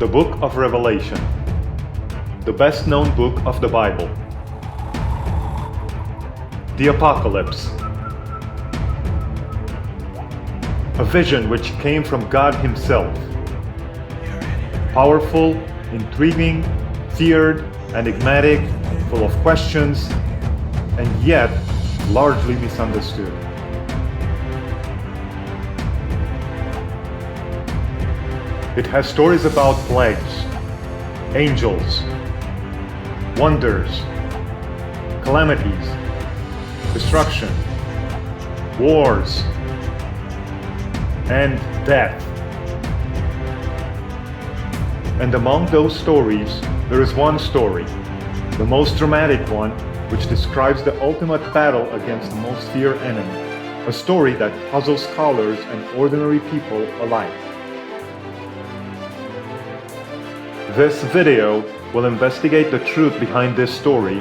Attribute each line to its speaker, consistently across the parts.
Speaker 1: The Book of Revelation, the best-known book of the Bible. The Apocalypse, a vision which came from God Himself. Powerful, intriguing, feared, enigmatic, full of questions, and yet largely misunderstood. It has stories about plagues, angels, wonders, calamities, destruction, wars, and death. And among those stories, there is one story, the most dramatic one, which describes the ultimate battle against the most feared enemy, a story that puzzles scholars and ordinary people alike. This video will investigate the truth behind this story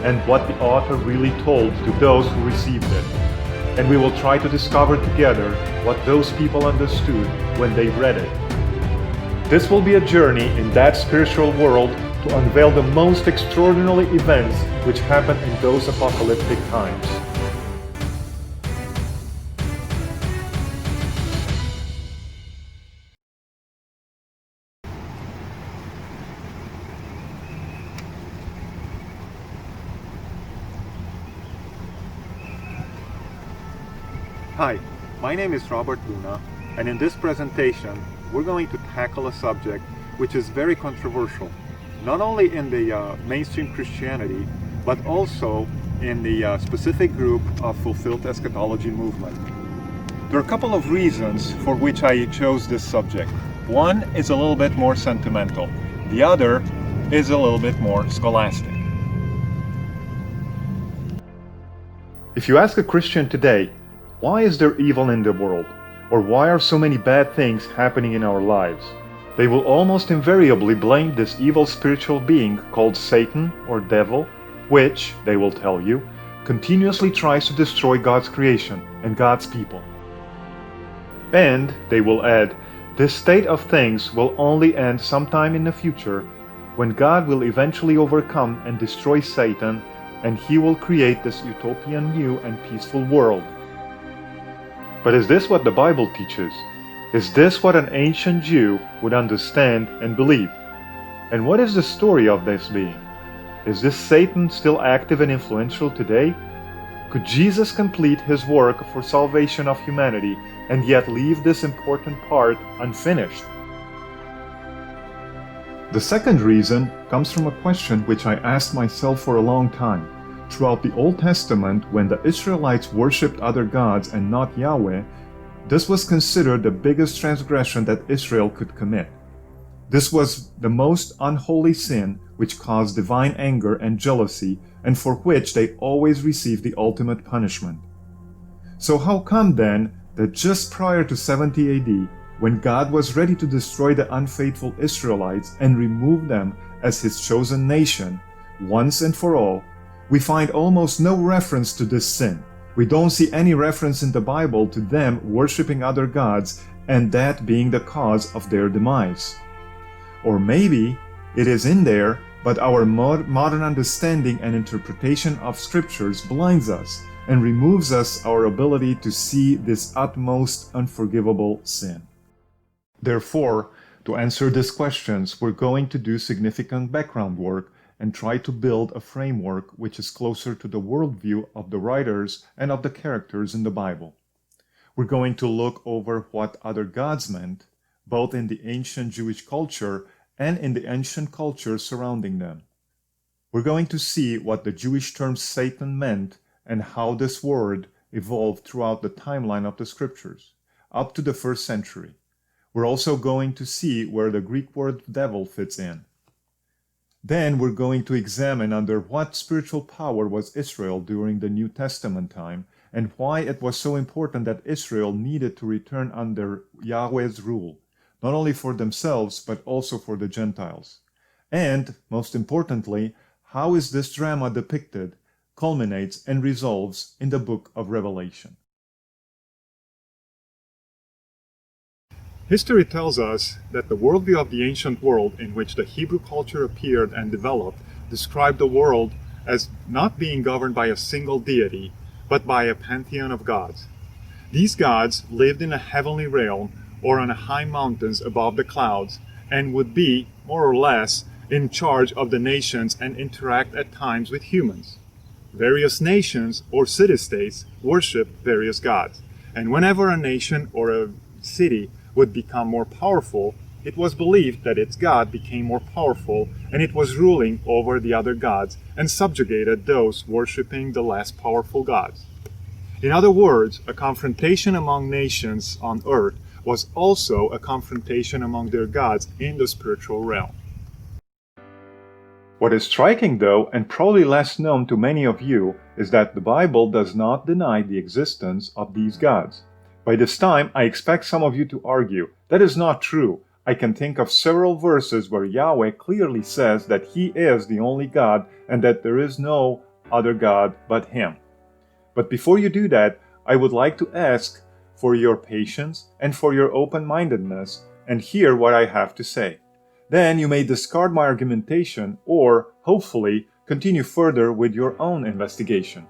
Speaker 1: and what the author really told to those who received it. And we will try to discover together what those people understood when they read it. This will be a journey in that spiritual world to unveil the most extraordinary events which happened in those apocalyptic times. Hi, my name is Robert Luna, and in this presentation we're going to tackle a subject which is very controversial, not only in the mainstream Christianity, but also in the specific group of fulfilled eschatology movement. There are a couple of reasons for which I chose this subject. One is a little bit more sentimental, the other is a little bit more scholastic. If you ask a Christian today, why is there evil in the world? Or why are so many bad things happening in our lives? They will almost invariably blame this evil spiritual being called Satan or devil, which, they will tell you, continuously tries to destroy God's creation and God's people. And, they will add, this state of things will only end sometime in the future, when God will eventually overcome and destroy Satan, and He will create this utopian new and peaceful world. But is this what the Bible teaches? Is this what an ancient Jew would understand and believe? And what is the story of this being? Is this Satan still active and influential today? Could Jesus complete His work for salvation of humanity and yet leave this important part unfinished? The second reason comes from a question which I asked myself for a long time. Throughout the Old Testament, when the Israelites worshipped other gods and not Yahweh, this was considered the biggest transgression that Israel could commit. This was the most unholy sin which caused divine anger and jealousy, and for which they always received the ultimate punishment. So how come then that just prior to 70 AD, when God was ready to destroy the unfaithful Israelites and remove them as His chosen nation, once and for all, we find almost no reference to this sin. We don't see any reference in the Bible to them worshipping other gods and that being the cause of their demise. Or maybe it is in there, but our modern understanding and interpretation of scriptures blinds us and removes us our ability to see this utmost unforgivable sin. Therefore, to answer these questions, we're going to do significant background work and try to build a framework which is closer to the worldview of the writers and of the characters in the Bible. We're going to look over what other gods meant, both in the ancient Jewish culture and in the ancient culture surrounding them. We're going to see what the Jewish term Satan meant and how this word evolved throughout the timeline of the scriptures, up to the 1st century. We're also going to see where the Greek word devil fits in. Then we're going to examine under what spiritual power was Israel during the New Testament time and why it was so important that Israel needed to return under Yahweh's rule, not only for themselves but also for the Gentiles. And, most importantly, how is this drama depicted, culminates, and resolves in the book of Revelation. History tells us that the worldview of the ancient world in which the Hebrew culture appeared and developed described the world as not being governed by a single deity, but by a pantheon of gods. These gods lived in a heavenly realm or on high mountains above the clouds and would be, more or less, in charge of the nations and interact at times with humans. Various nations or city-states worshiped various gods, and whenever a nation or a city would become more powerful, it was believed that its god became more powerful and it was ruling over the other gods and subjugated those worshiping the less powerful gods. In other words, a confrontation among nations on earth was also a confrontation among their gods in the spiritual realm. What is striking, though, and probably less known to many of you, is that the Bible does not deny the existence of these gods. By this time, I expect some of you to argue, that is not true. I can think of several verses where Yahweh clearly says that He is the only God and that there is no other God but Him. But before you do that, I would like to ask for your patience and for your open-mindedness and hear what I have to say. Then you may discard my argumentation or, hopefully, continue further with your own investigation.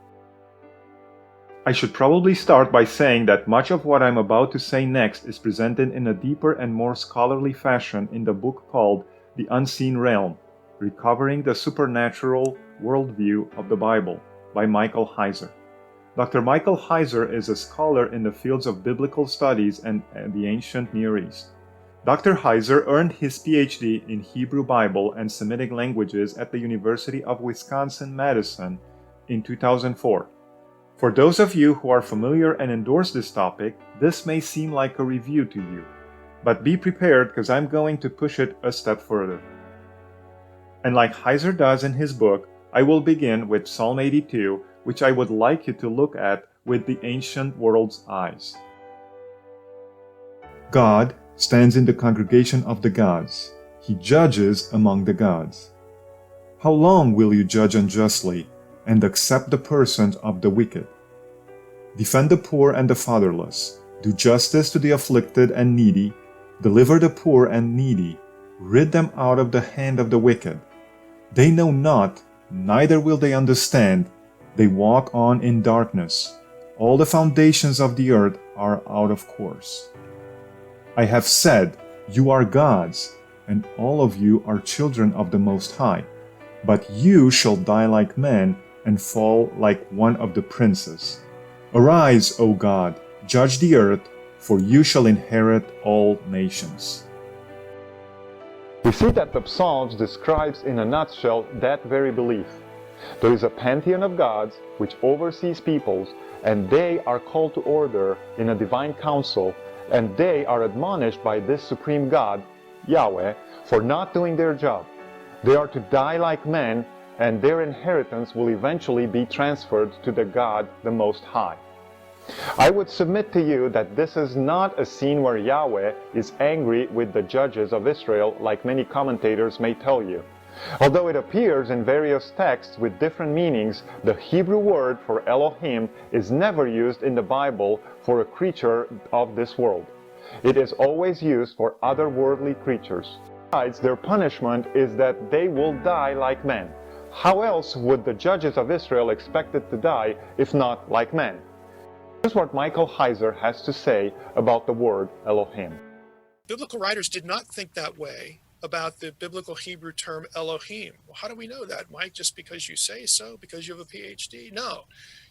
Speaker 1: I should probably start by saying that much of what I'm about to say next is presented in a deeper and more scholarly fashion in the book called The Unseen Realm, Recovering the Supernatural Worldview of the Bible by Michael Heiser. Dr. Michael Heiser is a scholar in the fields of biblical studies and the ancient Near East. Dr. Heiser earned his PhD in Hebrew Bible and Semitic languages at the University of Wisconsin-Madison in 2004. For those of you who are familiar and endorse this topic, this may seem like a review to you. But be prepared because I'm going to push it a step further. And like Heiser does in his book, I will begin with Psalm 82, which I would like you to look at with the ancient world's eyes. God stands in the congregation of the gods. He judges among the gods. How long will you judge unjustly and accept the persons of the wicked? Defend the poor and the fatherless. Do justice to the afflicted and needy. Deliver the poor and needy. Rid them out of the hand of the wicked. They know not, neither will they understand. They walk on in darkness. All the foundations of the earth are out of course. I have said, you are gods, and all of you are children of the Most High. But you shall die like men and fall like one of the princes. Arise, O God, judge the earth, for you shall inherit all nations. We see that the Psalms describes in a nutshell that very belief. There is a pantheon of gods which oversees peoples, and they are called to order in a divine council, and they are admonished by this supreme God, Yahweh, for not doing their job. They are to die like men, and their inheritance will eventually be transferred to the God, the Most High. I would submit to you that this is not a scene where Yahweh is angry with the judges of Israel like many commentators may tell you. Although it appears in various texts with different meanings, the Hebrew word for Elohim is never used in the Bible for a creature of this world. It is always used for otherworldly creatures. Besides, their punishment is that they will die like men. How else would the judges of Israel expected to die if not like men? Here's what Michael Heiser has to say about the word Elohim.
Speaker 2: Biblical writers did not think that way about the biblical Hebrew term Elohim. Well, how do we know that, Mike? Just because you say so? Because you have a PhD? No.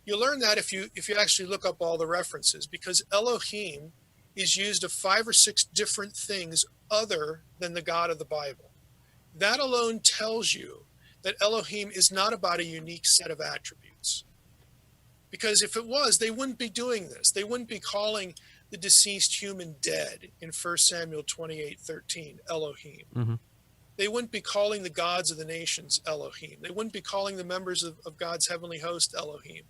Speaker 2: You learn that if you actually look up all the references, because Elohim is used of 5 or 6 different things other than the God of the Bible. That alone tells you that Elohim is not about a unique set of attributes. Because if it was, they wouldn't be doing this. They wouldn't be calling the deceased human dead in 1 Samuel 28:13 Elohim. Mm-hmm. They wouldn't be calling the gods of the nations Elohim. They wouldn't be calling the members of God's heavenly host Elohim.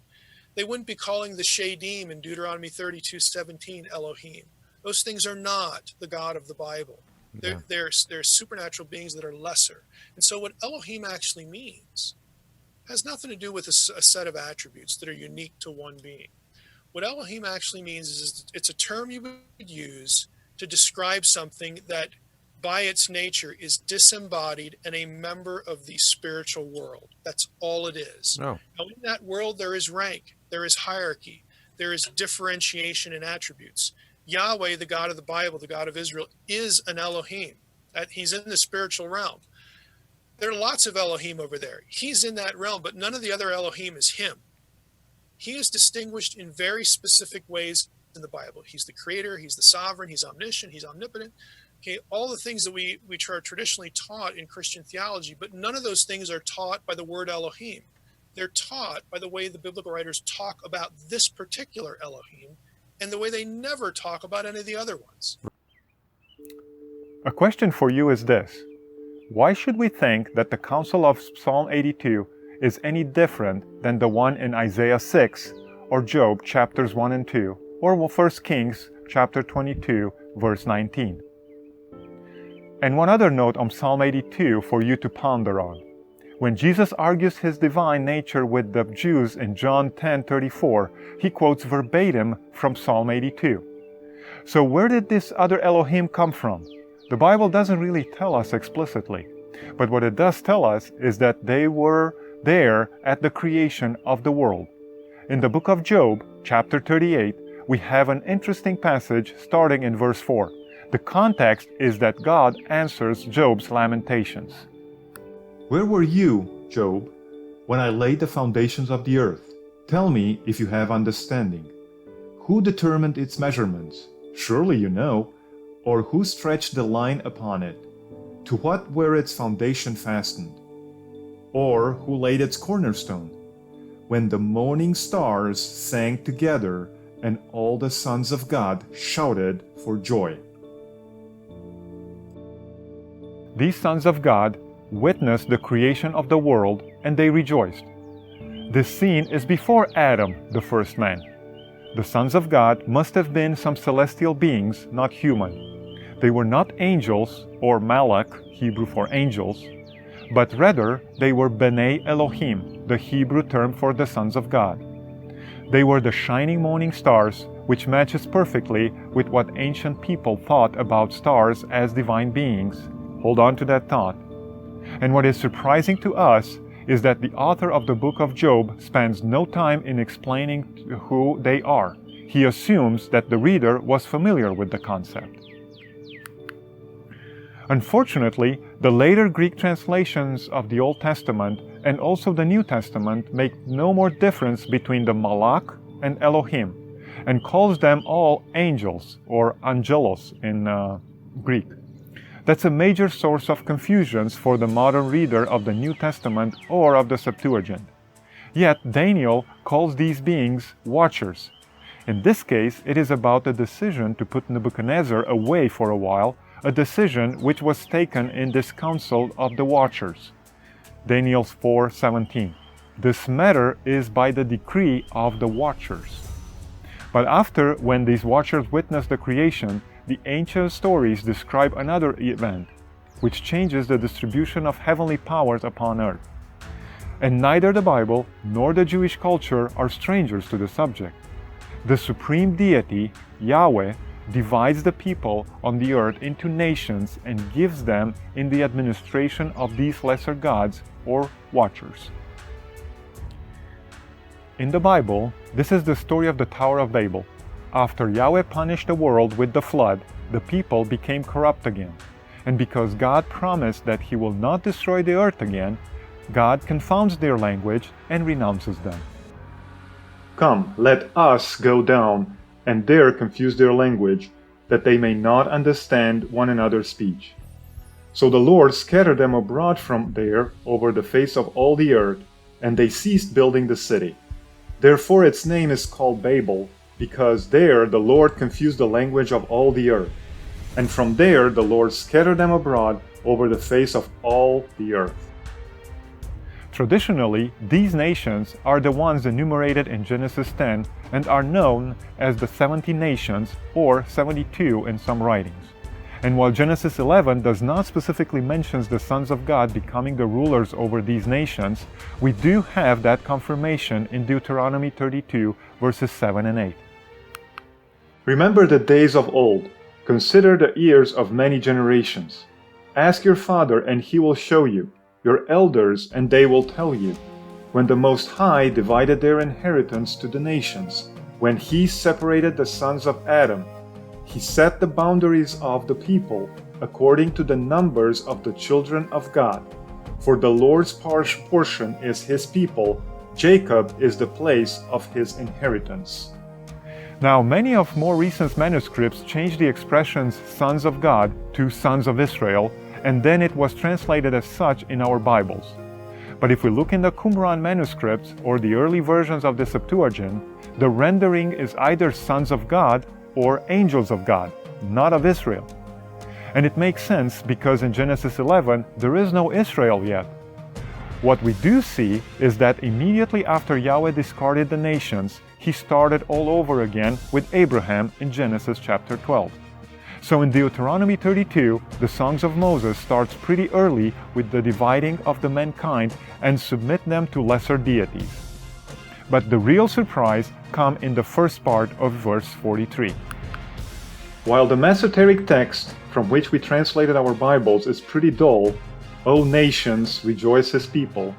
Speaker 2: They wouldn't be calling the Shadim in Deuteronomy 32:17 Elohim. Those things are not the God of the Bible. They're supernatural beings that are lesser. And so what Elohim actually means has nothing to do with a set of attributes that are unique to one being. What Elohim actually means is it's a term you would use to describe something that by its nature is disembodied and a member of the spiritual world. That's all it is.
Speaker 3: No.
Speaker 2: Now, in that world, there is rank, there is hierarchy, there is differentiation in attributes. Yahweh, the God of the Bible, the God of Israel, is an Elohim. He's in the spiritual realm. There are lots of Elohim over there. He's in that realm, but none of the other Elohim is him. He is distinguished in very specific ways in the Bible. He's the creator, he's the sovereign, he's omniscient, he's omnipotent. Okay, all the things that we are traditionally taught in Christian theology, but none of those things are taught by the word Elohim. They're taught by the way the biblical writers talk about this particular Elohim and the way they never talk about any of the other ones.
Speaker 1: A question for you is this. Why should we think that the counsel of Psalm 82 is any different than the one in Isaiah 6 or Job chapters 1 and 2 or 1 Kings chapter 22 verse 19? And one other note on Psalm 82 for you to ponder on. When Jesus argues his divine nature with the Jews in John 10:34, he quotes verbatim from Psalm 82. So where did this other Elohim come from? The Bible doesn't really tell us explicitly, but what it does tell us is that they were there at the creation of the world. In the book of Job, chapter 38, we have an interesting passage starting in verse 4. The context is that God answers Job's lamentations. Where were you, Job, when I laid the foundations of the earth? Tell me if you have understanding. Who determined its measurements? Surely you know. Or who stretched the line upon it? To what were its foundation fastened? Or who laid its cornerstone? When the morning stars sang together, and all the sons of God shouted for joy. These sons of God witnessed the creation of the world, and they rejoiced. This scene is before Adam, the first man. The sons of God must have been some celestial beings, not human. They were not angels, or malach, Hebrew for angels, but rather they were B'nai Elohim, the Hebrew term for the sons of God. They were the shining morning stars, which matches perfectly with what ancient people thought about stars as divine beings. Hold on to that thought. And what is surprising to us is that the author of the book of Job spends no time in explaining who they are. He assumes that the reader was familiar with the concept. Unfortunately, the later Greek translations of the Old Testament and also the New Testament make no more difference between the Malach and Elohim, and calls them all angels, or angelos in Greek. That's a major source of confusions for the modern reader of the New Testament or of the Septuagint. Yet Daniel calls these beings watchers. In this case, it is about the decision to put Nebuchadnezzar away for a while, a decision which was taken in this council of the watchers. Daniel 4:17. This matter is by the decree of the watchers. But after, when these watchers witnessed the creation, the ancient stories describe another event, which changes the distribution of heavenly powers upon earth. And neither the Bible nor the Jewish culture are strangers to the subject. The supreme deity, Yahweh, divides the people on the earth into nations and gives them in the administration of these lesser gods or watchers. In the Bible, this is the story of the Tower of Babel. After Yahweh punished the world with the flood, the people became corrupt again. And because God promised that He will not destroy the earth again, God confounds their language and renounces them. Come, let us go down, and there confuse their language, that they may not understand one another's speech. So the Lord scattered them abroad from there over the face of all the earth, and they ceased building the city. Therefore its name is called Babel, because there the Lord confused the language of all the earth. And from there the Lord scattered them abroad over the face of all the earth. Traditionally, these nations are the ones enumerated in Genesis 10 and are known as the 70 nations, or 72 in some writings. And while Genesis 11 does not specifically mention the sons of God becoming the rulers over these nations, we do have that confirmation in Deuteronomy 32, verses 7 and 8. Remember the days of old. Consider the years of many generations. Ask your father, and he will show you, your elders, and they will tell you. When the Most High divided their inheritance to the nations, when he separated the sons of Adam, he set the boundaries of the people according to the numbers of the children of God. For the Lord's portion is his people, Jacob is the place of his inheritance. Now, many of more recent manuscripts changed the expressions sons of God to sons of Israel, and then it was translated as such in our Bibles. But if we look in the Qumran manuscripts or the early versions of the Septuagint, the rendering is either sons of God or angels of God, not of Israel. And it makes sense because in Genesis 11 there is no Israel yet. What we do see is that immediately after Yahweh discarded the nations, he started all over again with Abraham in Genesis chapter 12. So in Deuteronomy 32, the Songs of Moses starts pretty early with the dividing of the mankind and submit them to lesser deities. But the real surprise comes in the first part of verse 43. While the Masoteric text from which we translated our Bibles is pretty dull, O nations, rejoice his people,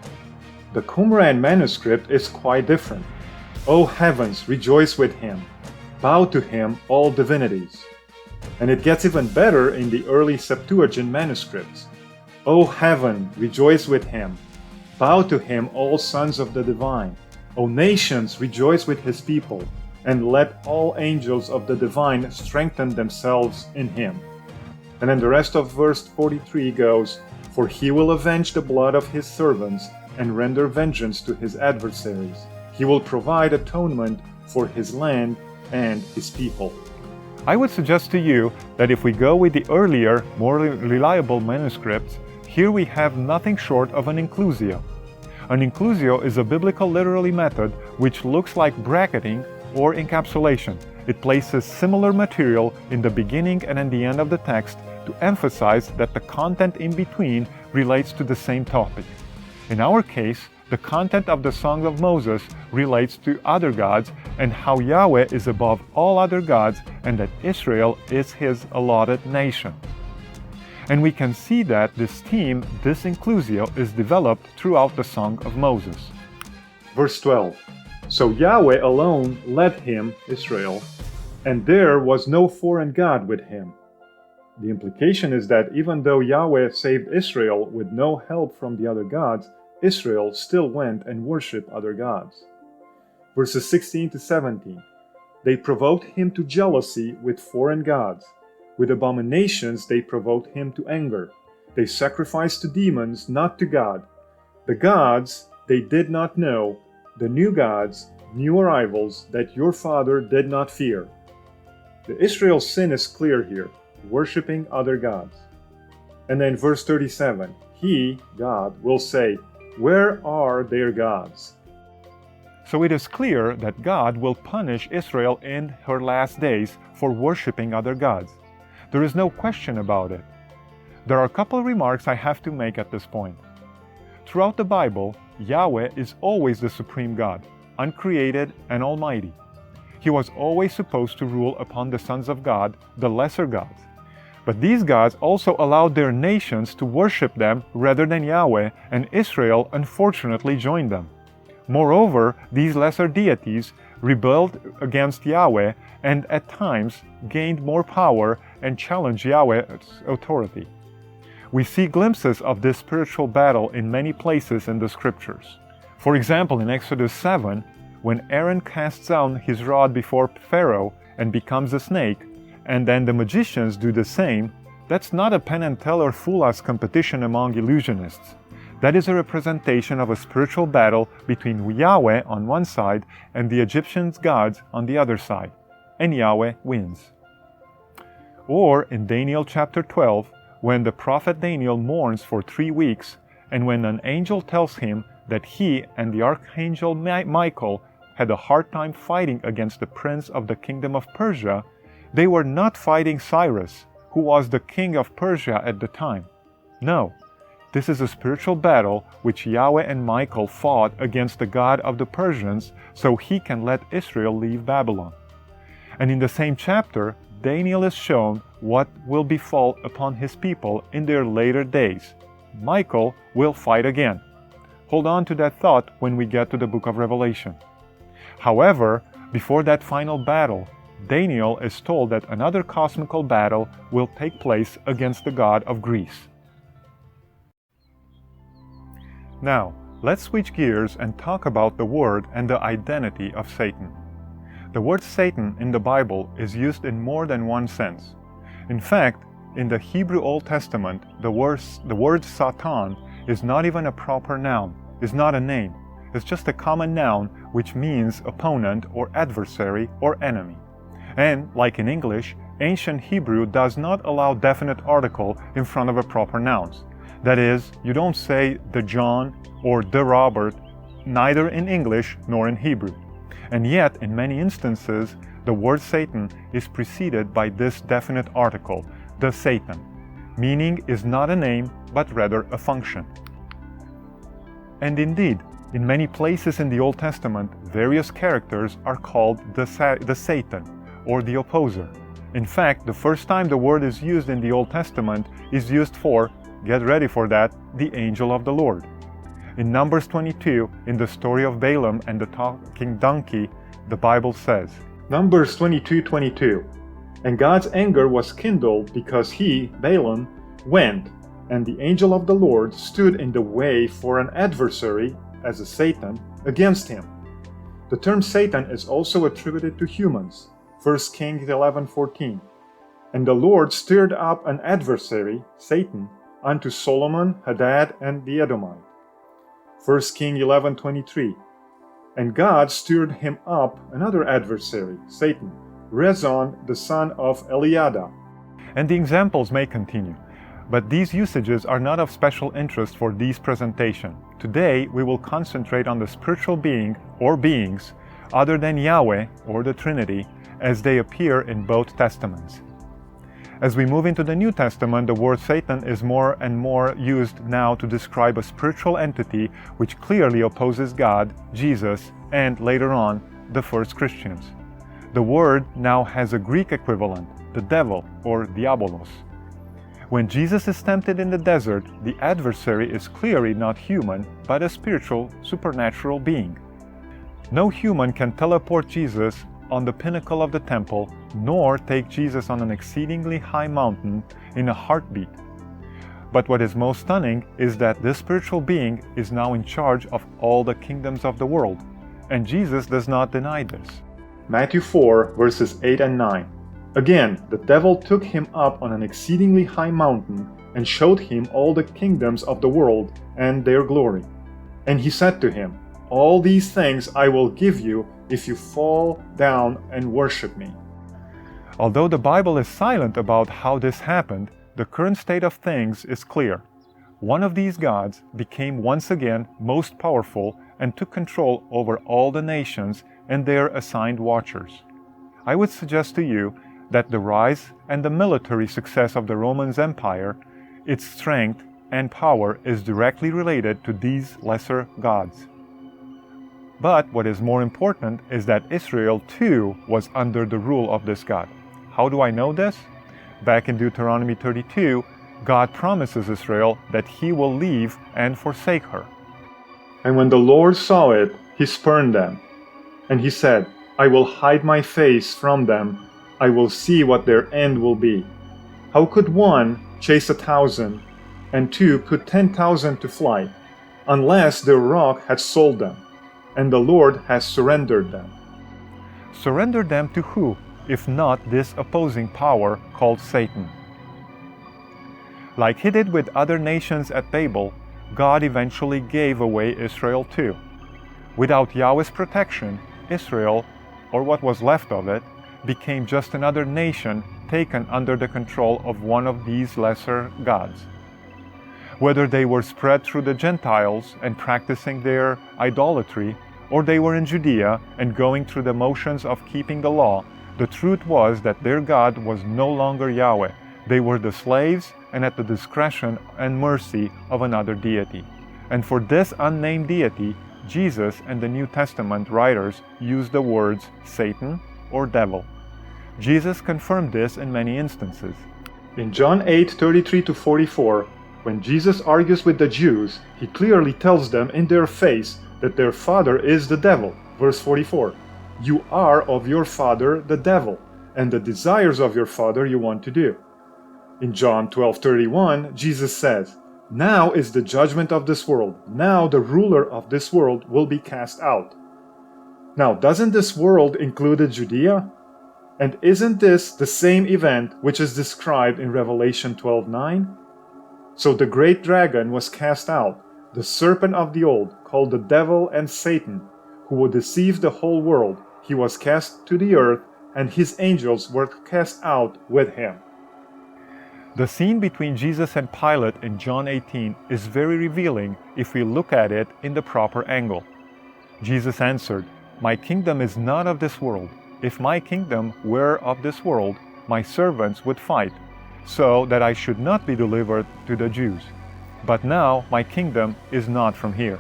Speaker 1: the Qumran manuscript is quite different. O heavens, rejoice with him, bow to him, all divinities. And it gets even better in the early Septuagint manuscripts. O heaven, rejoice with him, bow to him, all sons of the divine. O nations, rejoice with his people, and let all angels of the divine strengthen themselves in him. And then the rest of verse 43 goes, For he will avenge the blood of his servants and render vengeance to his adversaries. He will provide atonement for his land and his people. I would suggest to you that if we go with the earlier, more reliable manuscripts, here we have nothing short of an inclusio. An inclusio is a biblical literary method which looks like bracketing or encapsulation. It places similar material in the beginning and at the end of the text to emphasize that the content in between relates to the same topic. In our case, the content of the Song of Moses relates to other gods and how Yahweh is above all other gods and that Israel is his allotted nation. And we can see that this theme, this inclusio, is developed throughout the Song of Moses. Verse 12. So Yahweh alone led him, Israel, and there was no foreign god with him. The implication is that even though Yahweh saved Israel with no help from the other gods, Israel still went and worshipped other gods. Verses 16 to 17. They provoked him to jealousy with foreign gods. With abominations they provoked him to anger. They sacrificed to demons, not to God. The gods they did not know, the new gods, new arrivals that your father did not fear. The Israel's sin is clear here, worshipping other gods. And then verse 37, he, God, will say, Where are their gods? So it is clear that God will punish Israel in her last days for worshipping other gods. There is no question about it. There are a couple of remarks I have to make at this point. Throughout the Bible, Yahweh is always the supreme God, uncreated and almighty. He was always supposed to rule upon the sons of God, the lesser gods. But these gods also allowed their nations to worship them rather than Yahweh, and Israel unfortunately joined them. Moreover, these lesser deities rebelled against Yahweh and at times gained more power and challenged Yahweh's authority. We see glimpses of this spiritual battle in many places in the scriptures. For example, in Exodus 7, when Aaron casts down his rod before Pharaoh and becomes a snake, and then the magicians do the same, that's not a Penn and Teller fool us competition among illusionists. That is a representation of a spiritual battle between Yahweh on one side and the Egyptian gods on the other side, and Yahweh wins. Or in Daniel chapter 12, when the prophet Daniel mourns for 3 weeks, and when an angel tells him that he and the archangel Michael had a hard time fighting against the prince of the kingdom of Persia, they were not fighting Cyrus, who was the king of Persia at the time. No, this is a spiritual battle which Yahweh and Michael fought against the god of the Persians so he can let Israel leave Babylon. And in the same chapter, Daniel is shown what will befall upon his people in their later days. Michael will fight again. Hold on to that thought when we get to the book of Revelation. However, before that final battle, Daniel is told that another cosmical battle will take place against the god of Greece. Now, let's switch gears and talk about the word and the identity of Satan. The word Satan in the Bible is used in more than one sense. In fact, in the Hebrew Old Testament, the word Satan is not even a proper noun, is not a name. It's just a common noun which means opponent or adversary or enemy. And, like in English, ancient Hebrew does not allow definite article in front of a proper nouns. That is, you don't say the John or the Robert, neither in English nor in Hebrew. And yet, in many instances, the word Satan is preceded by this definite article, the Satan, meaning is not a name, but rather a function. And indeed, in many places in the Old Testament, various characters are called the Satan, or the opposer. In fact, the first time the word is used in the Old Testament is used for, get ready for that, the angel of the Lord. In Numbers 22, in the story of Balaam and the talking donkey, the Bible says, Numbers 22:22, and God's anger was kindled because he, Balaam, went, and the angel of the Lord stood in the way for an adversary, as a Satan, against him. The term Satan is also attributed to humans. 1 Kings 11:14. And the Lord stirred up an adversary, Satan, unto Solomon, Hadad, and the Edomite. 1 Kings 11:23. And God stirred him up another adversary, Satan, Rezon, the son of Eliada. And the examples may continue, but these usages are not of special interest for this presentation. Today we will concentrate on the spiritual being or beings other than Yahweh or the Trinity as they appear in both Testaments. As we move into the New Testament, the word Satan is more and more used now to describe a spiritual entity which clearly opposes God, Jesus, and later on, the first Christians. The word now has a Greek equivalent, the devil or diabolos. When Jesus is tempted in the desert, the adversary is clearly not human, but a spiritual, supernatural being. No human can teleport Jesus on the pinnacle of the temple, nor take Jesus on an exceedingly high mountain in a heartbeat. But what is most stunning is that this spiritual being is now in charge of all the kingdoms of the world, and Jesus does not deny this. Matthew 4, verses 8 and 9. Again, the devil took him up on an exceedingly high mountain and showed him all the kingdoms of the world and their glory. And he said to him, All these things I will give you if you fall down and worship me. Although the Bible is silent about how this happened, the current state of things is clear. One of these gods became once again most powerful and took control over all the nations and their assigned watchers. I would suggest to you that the rise and the military success of the Roman Empire, its strength and power is directly related to these lesser gods. But what is more important is that Israel too was under the rule of this God. How do I know this? Back in Deuteronomy 32, God promises Israel that he will leave and forsake her. And when the Lord saw it, he spurned them. And he said, I will hide my face from them. I will see what their end will be. How could one chase 1,000 and two put 10,000 to flight, unless their rock had sold them? And the Lord has surrendered them. Surrendered them to who, if not this opposing power called Satan? Like he did with other nations at Babel, God eventually gave away Israel too. Without Yahweh's protection, Israel, or what was left of it, became just another nation taken under the control of one of these lesser gods. Whether they were spread through the Gentiles and practicing their idolatry, or they were in Judea and going through the motions of keeping the law, the truth was that their God was no longer Yahweh. They were the slaves and at the discretion and mercy of another deity. And for this unnamed deity, Jesus and the New Testament writers use the words Satan or devil.
Speaker 3: Jesus confirmed this in many instances.
Speaker 1: In John 8:33-44, when Jesus argues with the Jews, he clearly tells them in their face that their father is the devil. Verse 44, "You are of your father the devil, and the desires of your father you want to do." In John 12:31, Jesus says, "Now is the judgment of this world. Now the ruler of this world will be cast out." Now, doesn't this world include Judea? And isn't this the same event which is described in Revelation 12:9? So the great dragon was cast out, the serpent of the old, called the devil and Satan, who would deceive the whole world. He was cast to the earth, and his angels were cast out with him.
Speaker 3: The scene between Jesus and Pilate in John 18 is very revealing if we look at it in the proper angle. Jesus answered, "My kingdom is not of this world. If my kingdom were of this world, my servants would fight, so that I should not be delivered to the Jews. But now my kingdom is not from here."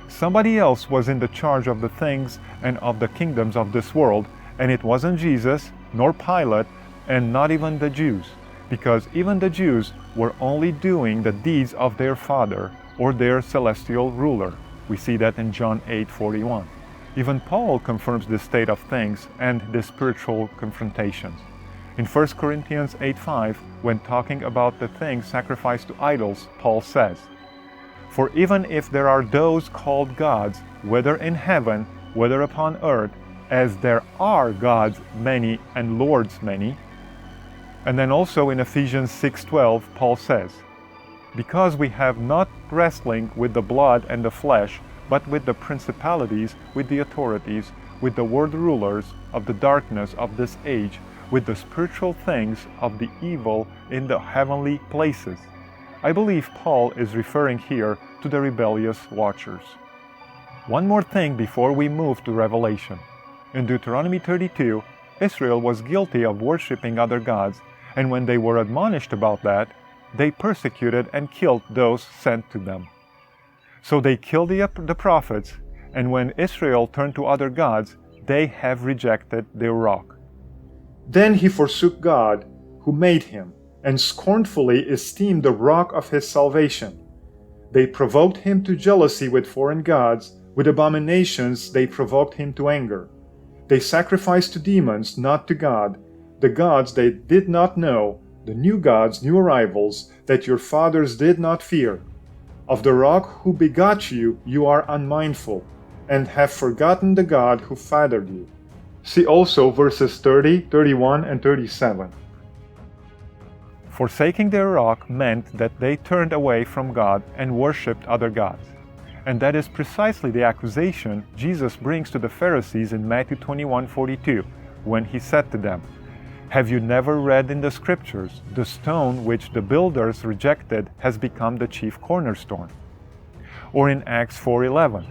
Speaker 3: Somebody else was in the charge of the things and of the kingdoms of this world, and it wasn't Jesus, nor Pilate, and not even the Jews, because even the Jews were only doing the deeds of their father or their celestial ruler. We see that in John 8:41. Even Paul confirms this state of things and the spiritual confrontations. In 1 Corinthians 8:5, when talking about the things sacrificed to idols, Paul says, "For even if there are those called gods, whether in heaven, whether upon earth, as there are gods many and lords many." And then also in Ephesians 6:12, Paul says, "Because we have not wrestling with the blood and the flesh, but with the principalities, with the authorities, with the world rulers of the darkness of this age, with the spiritual things of the evil in the heavenly places." I believe Paul is referring here to the rebellious watchers. One more thing before we move to Revelation. In Deuteronomy 32, Israel was guilty of worshiping other gods, and when they were admonished about that, they persecuted and killed those sent to them. So they killed the prophets, and when Israel turned to other gods, they have rejected their rock.
Speaker 1: Then he forsook God, who made him, and scornfully esteemed the rock of his salvation. They provoked him to jealousy with foreign gods, with abominations they provoked him to anger. They sacrificed to demons, not to God, the gods they did not know, the new gods, new arrivals, that your fathers did not fear. Of the rock who begot you, you are unmindful, and have forgotten the God who fathered you. See also verses 30, 31, and 37.
Speaker 3: Forsaking their rock meant that they turned away from God and worshipped other gods. And that is precisely the accusation Jesus brings to the Pharisees in Matthew 21:42, when he said to them, "Have you never read in the scriptures, the stone which the builders rejected has become the chief cornerstone?" Or in Acts 4:11,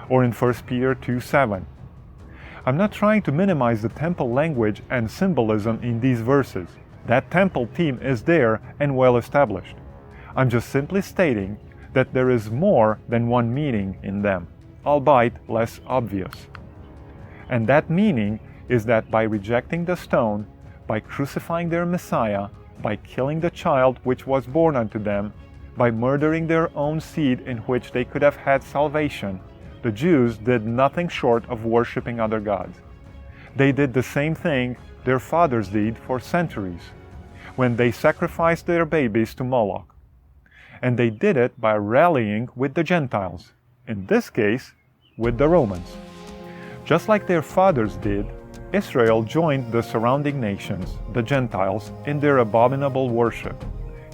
Speaker 3: or in 1 Peter 2:7. I'm not trying to minimize the temple language and symbolism in these verses. That temple theme is there and well established. I'm just simply stating that there is more than one meaning in them, albeit less obvious. And that meaning is that by rejecting the stone, by crucifying their Messiah, by killing the child which was born unto them, by murdering their own seed in which they could have had salvation, the Jews did nothing short of worshiping other gods. They did the same thing their fathers did for centuries, when they sacrificed their babies to Moloch. And they did it by rallying with the Gentiles, in this case, with the Romans. Just like their fathers did, Israel joined the surrounding nations, the Gentiles, in their abominable worship.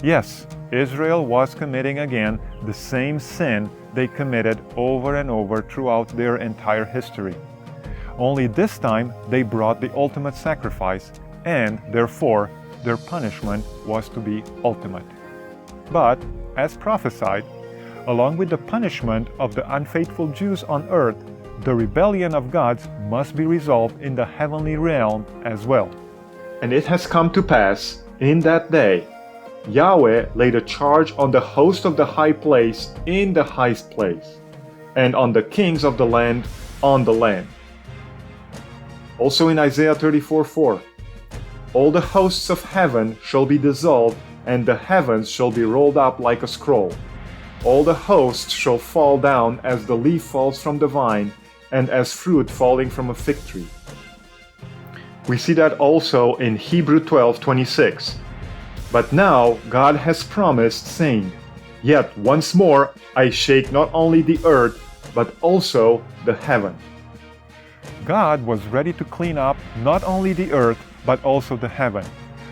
Speaker 3: Yes, Israel was committing again the same sin they committed over and over throughout their entire history. Only this time they brought the ultimate sacrifice, and therefore their punishment was to be ultimate. But, as prophesied, along with the punishment of the unfaithful Jews on earth, the rebellion of gods must be resolved in the heavenly realm as well.
Speaker 1: And it has come to pass, in that day, Yahweh laid a charge on the host of the high place in the highest place, and on the kings of the land on the land. Also in Isaiah 34:4, All the hosts of heaven shall be dissolved, and the heavens shall be rolled up like a scroll. All the hosts shall fall down as the leaf falls from the vine, and as fruit falling from a fig tree. We see that also in Hebrew 12:26. But now God has promised, saying, Yet once more I shake not only the earth, but also the heaven.
Speaker 3: God was ready to clean up not only the earth, but also the heaven.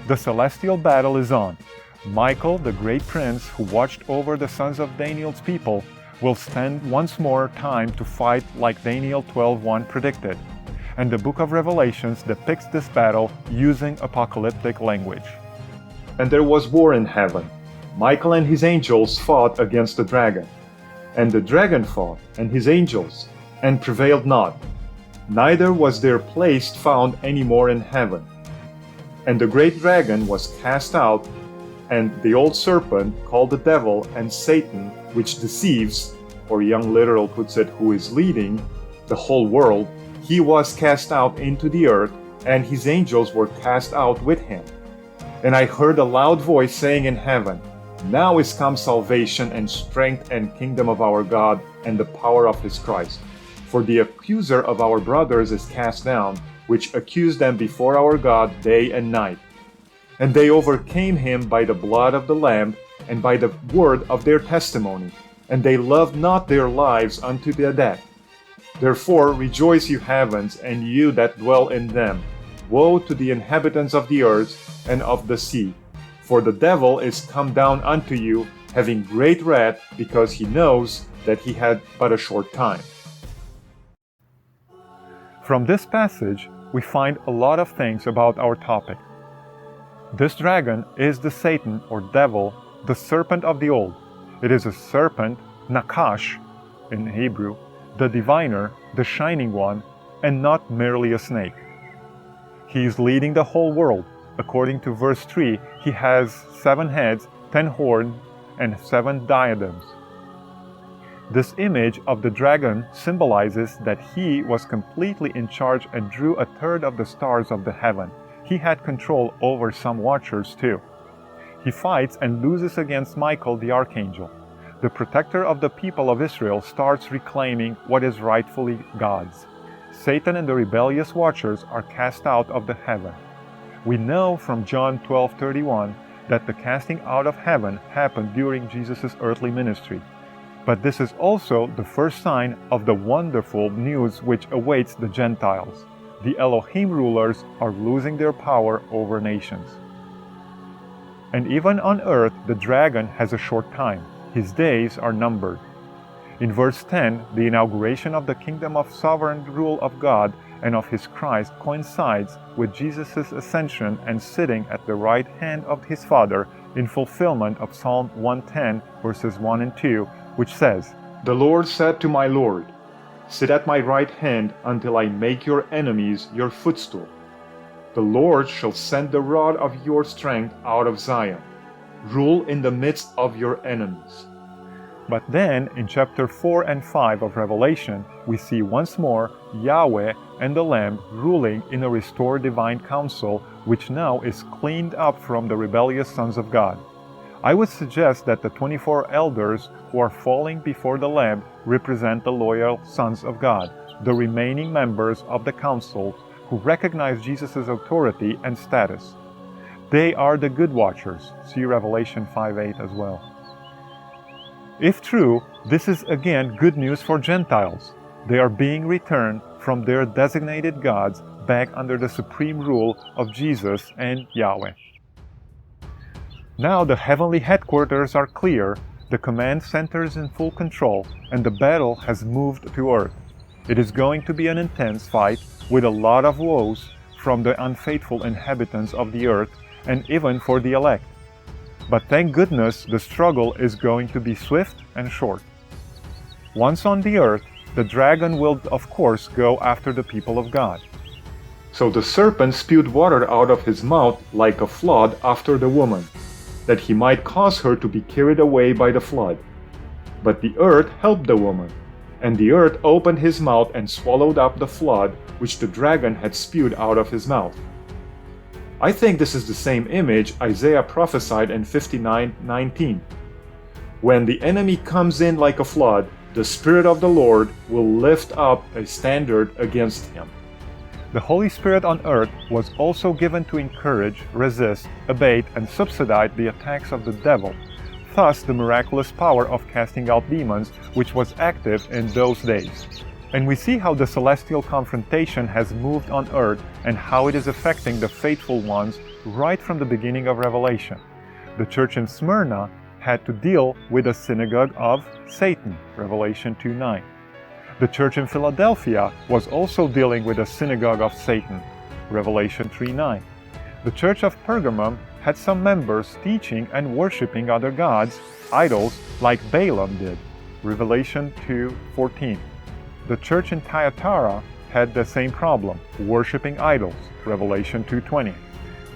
Speaker 3: The celestial battle is on. Michael, the great prince who watched over the sons of Daniel's people, will stand once more time to fight like Daniel 12:1 predicted. And the book of Revelations depicts this battle using apocalyptic language.
Speaker 1: And there was war in heaven. Michael and his angels fought against the dragon. And the dragon fought, and his angels, and prevailed not. Neither was their place found any more in heaven. And the great dragon was cast out, and the old serpent, called the devil and Satan, which deceives, or Young Literal puts it, who is leading the whole world, he was cast out into the earth, and his angels were cast out with him. And I heard a loud voice saying in heaven, Now is come salvation and strength and kingdom of our God and the power of his Christ. For the accuser of our brothers is cast down, which accused them before our God day and night. And they overcame him by the blood of the Lamb and by the word of their testimony, and they loved not their lives unto the death. Therefore rejoice, you heavens, and you that dwell in them. Woe to the inhabitants of the earth and of the sea, for the devil is come down unto you, having great wrath, because he knows that he had but a short time.
Speaker 3: From this passage, we find a lot of things about our topic. This dragon is the Satan or devil, the serpent of the old. It is a serpent, Nakash in Hebrew, the diviner, the shining one, and not merely a snake. He is leading the whole world. According to verse 3, he has 7 heads, 10 horns, and 7 diadems. This image of the dragon symbolizes that he was completely in charge and drew a third of the stars of the heaven. He had control over some watchers too. He fights and loses against Michael the archangel. The protector of the people of Israel starts reclaiming what is rightfully God's. Satan and the rebellious watchers are cast out of the heaven. We know from John 12:31 that the casting out of heaven happened during Jesus' earthly ministry. But this is also the first sign of the wonderful news which awaits the Gentiles. The Elohim rulers are losing their power over nations. And even on earth, the dragon has a short time. His days are numbered. In verse 10, the inauguration of the kingdom of sovereign rule of God and of his Christ coincides with Jesus' ascension and sitting at the right hand of his Father in fulfillment of Psalm 110, verses 1 and 2, which says,
Speaker 1: The Lord said to my Lord, Sit at my right hand until I make your enemies your footstool. The Lord shall send the rod of your strength out of Zion. Rule in the midst of your enemies.
Speaker 3: But then, in chapter 4 and 5 of Revelation, we see once more Yahweh and the Lamb ruling in a restored divine council, which now is cleaned up from the rebellious sons of God. I would suggest that the 24 elders who are falling before the Lamb represent the loyal sons of God, the remaining members of the council who recognize Jesus' authority and status. They are the good watchers. See Revelation 5:8 as well. If true, this is again good news for Gentiles. They are being returned from their designated gods back under the supreme rule of Jesus and Yahweh. Now the heavenly headquarters are clear, the command center is in full control, and the battle has moved to earth. It is going to be an intense fight with a lot of woes from the unfaithful inhabitants of the earth and even for the elect. But thank goodness the struggle is going to be swift and short. Once on the earth, the dragon will of course go after the people of God.
Speaker 1: So the serpent spewed water out of his mouth like a flood after the woman, that he might cause her to be carried away by the flood. But the earth helped the woman, and the earth opened his mouth and swallowed up the flood which the dragon had spewed out of his mouth. I think this is the same image Isaiah prophesied in 59:19. When the enemy comes in like a flood, the Spirit of the Lord will lift up a standard against him.
Speaker 3: The Holy Spirit on earth was also given to encourage, resist, abate, and subsidize the attacks of the devil, thus the miraculous power of casting out demons, which was active in those days. And we see how the celestial confrontation has moved on earth and how it is affecting the faithful ones right from the beginning of Revelation. The church in Smyrna had to deal with a synagogue of Satan, Revelation 2:9. The church in Philadelphia was also dealing with a synagogue of Satan, Revelation 3:9. The church of Pergamum had some members teaching and worshiping other gods, idols, like Balaam did, Revelation 2:14. The church in Thyatira had the same problem, worshiping idols, Revelation 2:20.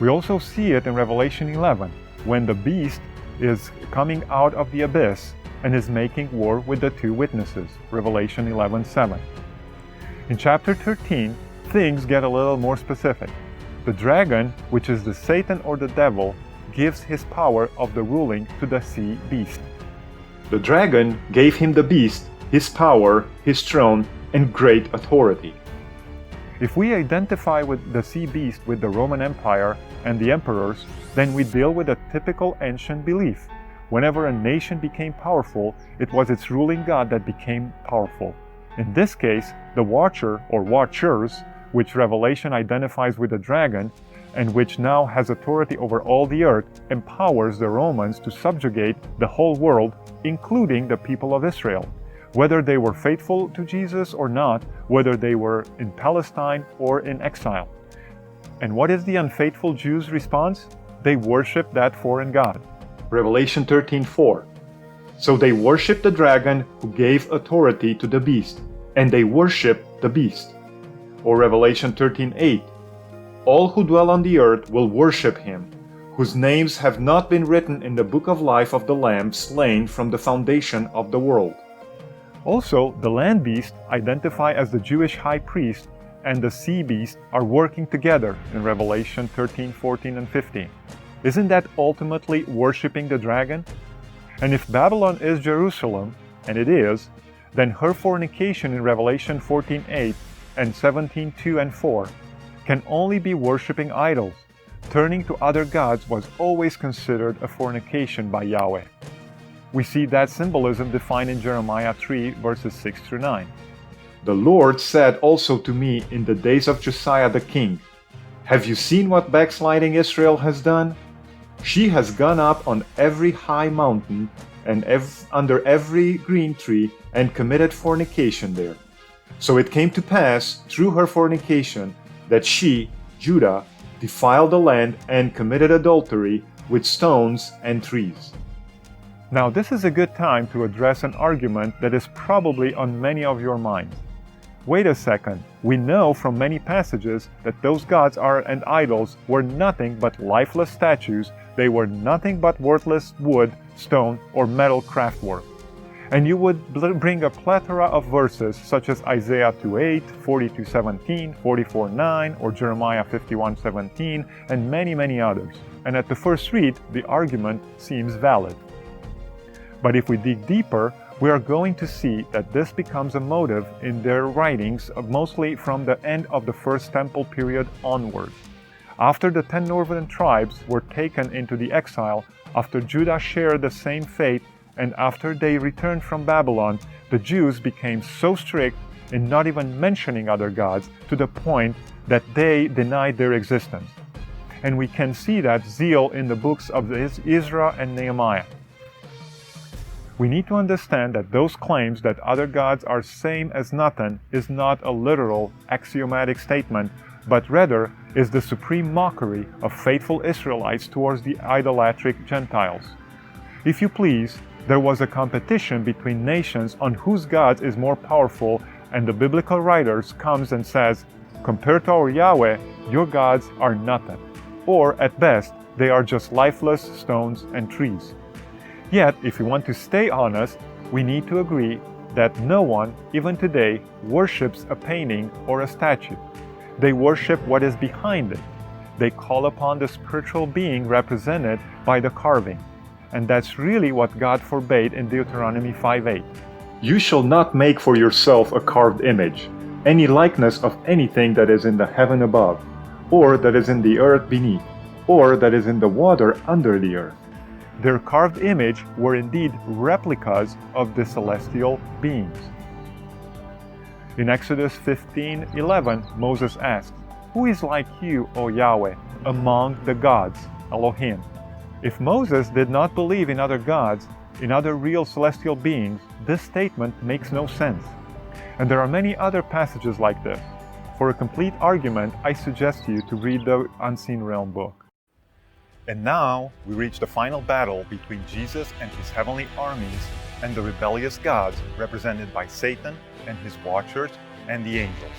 Speaker 3: We also see it in Revelation 11, when the beast is coming out of the abyss and is making war with the two witnesses, Revelation 11:7. In chapter 13, things get a little more specific. The dragon, which is the Satan or the devil, gives his power of the ruling to the sea beast.
Speaker 1: The dragon gave him the beast, his power, his throne, and great authority.
Speaker 3: If we identify with the sea beast with the Roman Empire and the emperors, then we deal with a typical ancient belief. Whenever a nation became powerful, it was its ruling god that became powerful. In this case, the Watcher or Watchers, which Revelation identifies with the dragon, and which now has authority over all the earth, empowers the Romans to subjugate the whole world, including the people of Israel. Whether they were faithful to Jesus or not, whether they were in Palestine or in exile. And what is the unfaithful Jews' response? They worship that foreign god.
Speaker 1: Revelation 13:4. So they worshiped the dragon who gave authority to the beast, and they worshiped the beast. Or Revelation 13:8. All who dwell on the earth will worship him, whose names have not been written in the book of life of the Lamb slain from the foundation of the world.
Speaker 3: Also, the land beast, identified as the Jewish high priest, and the sea beast are working together in Revelation 13, 14, and 15. Isn't that ultimately worshiping the dragon? And if Babylon is Jerusalem, and it is, then her fornication in Revelation 14:8 and 17:2 and 4 can only be worshiping idols. Turning to other gods was always considered a fornication by Yahweh. We see that symbolism defined in Jeremiah 3, verses 6 through 9.
Speaker 1: The Lord said also to me in the days of Josiah the king, Have you seen what backsliding Israel has done? She has gone up on every high mountain and under every green tree and committed fornication there. So it came to pass through her fornication that she, Judah, defiled the land and committed adultery with stones and trees.
Speaker 3: Now this is a good time to address an argument that is probably on many of your minds. Wait a second, we know from many passages that those gods and idols were nothing but lifeless statues. They were nothing but worthless wood, stone, or metal craftwork. And you would bring a plethora of verses such as Isaiah 2:8, 42:17, 44:9, or Jeremiah 51:17, and many others. And at the first read, the argument seems valid. But if we dig deeper, we are going to see that this becomes a motive in their writings, mostly from the end of the First Temple period onward. After the 10 northern tribes were taken into the exile, after Judah shared the same fate, and after they returned from Babylon, the Jews became so strict in not even mentioning other gods to the point that they denied their existence. And we can see that zeal in the books of Ezra and Nehemiah. We need to understand that those claims that other gods are same as nothing is not a literal, axiomatic statement, but rather is the supreme mockery of faithful Israelites towards the idolatric Gentiles. If you please, there was a competition between nations on whose God is more powerful, and the biblical writers comes and says, compared to our Yahweh, your gods are nothing. Or at best, they are just lifeless stones and trees. Yet, if we want to stay honest, we need to agree that no one, even today, worships a painting or a statue. They worship what is behind it. they call upon the spiritual being represented by the carving. And that's really what God forbade in Deuteronomy 5:8.
Speaker 1: You shall not make for yourself a carved image, any likeness of anything that is in the heaven above, or that is in the earth beneath, or that is in the water under the earth.
Speaker 3: Their carved image were indeed replicas of the celestial beings. In Exodus 15:11, Moses asked, "Who is like you, O Yahweh, among the gods, Elohim?" If Moses did not believe in other gods, in other real celestial beings, this statement makes no sense. And there are many other passages like this. For a complete argument, I suggest you to read the Unseen Realm book. And now we reach the final battle between Jesus and his heavenly armies and the rebellious gods represented by Satan and his watchers and the angels.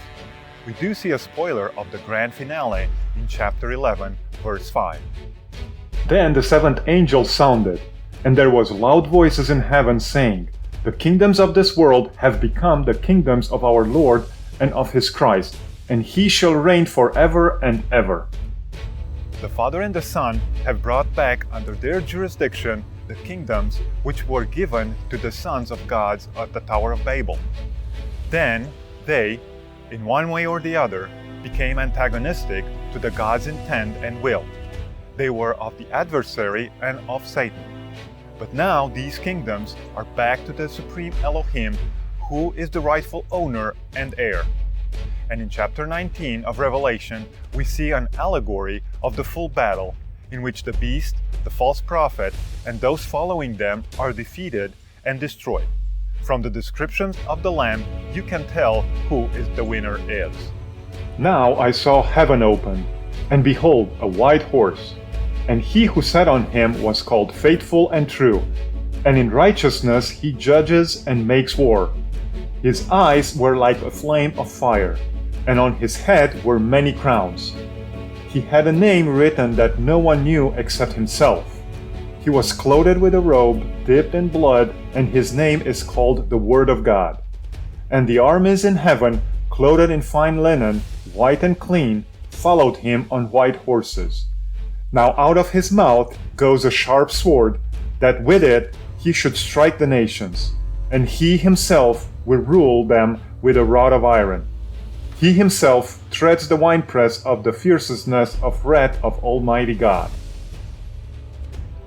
Speaker 3: We do see a spoiler of the grand finale in chapter 11, verse 5.
Speaker 1: Then the seventh angel sounded, and there was loud voices in heaven saying, "The kingdoms of this world have become the kingdoms of our Lord and of his Christ, and he shall reign forever and ever."
Speaker 3: The Father and the Son have brought back under their jurisdiction the kingdoms which were given to the sons of gods at the Tower of Babel. Then they, in one way or the other, became antagonistic to the God's intent and will. They were of the adversary and of Satan. But now these kingdoms are back to the supreme Elohim, who is the rightful owner and heir. And in chapter 19 of Revelation, we see an allegory of the full battle, in which the beast, the false prophet, and those following them are defeated and destroyed. From the descriptions of the Lamb, you can tell who is the winner is.
Speaker 1: Now I saw heaven open, and behold, a white horse. And he who sat on him was called Faithful and True, and in righteousness he judges and makes war. His eyes were like a flame of fire, and on his head were many crowns. He had a name written that no one knew except himself. He was clothed with a robe dipped in blood, and his name is called the Word of God. And the armies in heaven, clothed in fine linen, white and clean, followed him on white horses. Now out of his mouth goes a sharp sword, that with it he should strike the nations, and he himself will rule them with a rod of iron. He himself treads the winepress of the fierceness of wrath of Almighty God.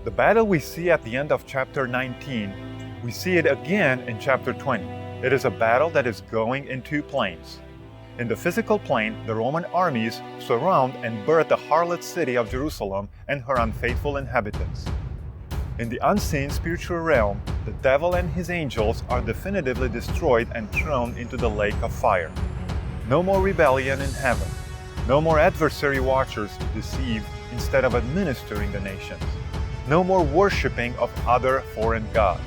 Speaker 3: The battle we see at the end of chapter 19, we see it again in chapter 20. It is a battle that is going in two planes. In the physical plane, the Roman armies surround and burn the harlot city of Jerusalem and her unfaithful inhabitants. In the unseen spiritual realm, the devil and his angels are definitively destroyed and thrown into the lake of fire. No more rebellion in heaven. No more adversary watchers to deceive instead of administering the nations. No more worshipping of other foreign gods.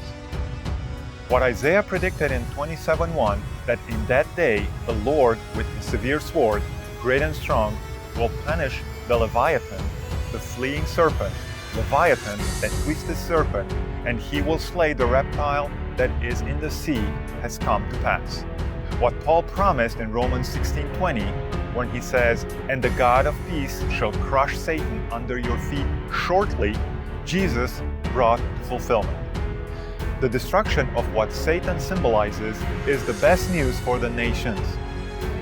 Speaker 3: What Isaiah predicted in 27:1, that in that day the Lord with his severe sword, great and strong, will punish the Leviathan, the fleeing serpent, Leviathan, that twisted serpent, and he will slay the reptile that is in the sea, has come to pass. What Paul promised in Romans 16:20, when he says, "And the God of peace shall crush Satan under your feet shortly," Jesus brought to fulfillment. The destruction of what Satan symbolizes is the best news for the nations.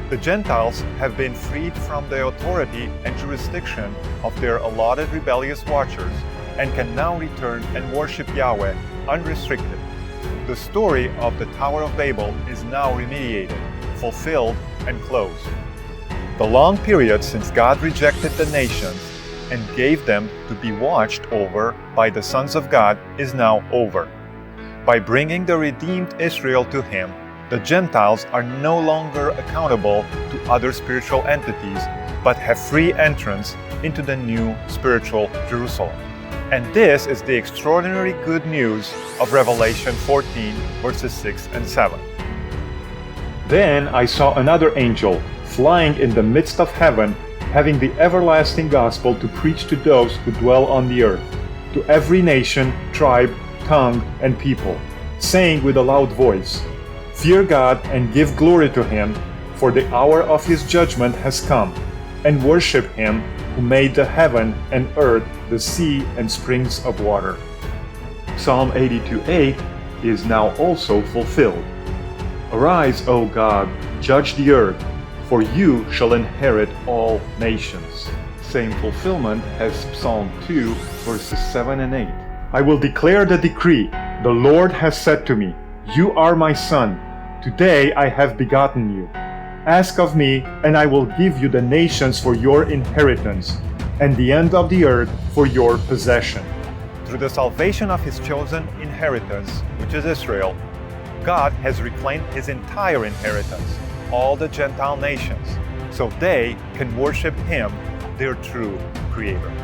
Speaker 3: The Gentiles have been freed from the authority and jurisdiction of their allotted rebellious watchers and can now return and worship Yahweh unrestricted. The story of the Tower of Babel is now remediated, fulfilled, and closed. The long period since God rejected the nations and gave them to be watched over by the sons of God is now over. By bringing the redeemed Israel to Him, the Gentiles are no longer accountable to other spiritual entities, but have free entrance into the new spiritual Jerusalem. And this is the extraordinary good news of Revelation 14, verses 6 and 7.
Speaker 1: Then I saw another angel flying in the midst of heaven, having the everlasting gospel to preach to those who dwell on the earth, to every nation, tribe, tongue, and people, saying with a loud voice, "Fear God and give glory to Him, for the hour of His judgment has come, and worship Him who made the heaven and earth, the sea, and springs of water. Psalm 82:8 is now also fulfilled. Arise, O God, judge the earth, for you shall inherit all nations. Same fulfillment as Psalm 2, verses 7 and 8. I will declare the decree. The Lord has said to me, You are my son. Today I have begotten you. Ask of me, and I will give you the nations for your inheritance, and the end of the earth for your possession.
Speaker 3: Through the salvation of his chosen inheritance, which is Israel, God has reclaimed his entire inheritance, all the Gentile nations, so they can worship him, their true Creator.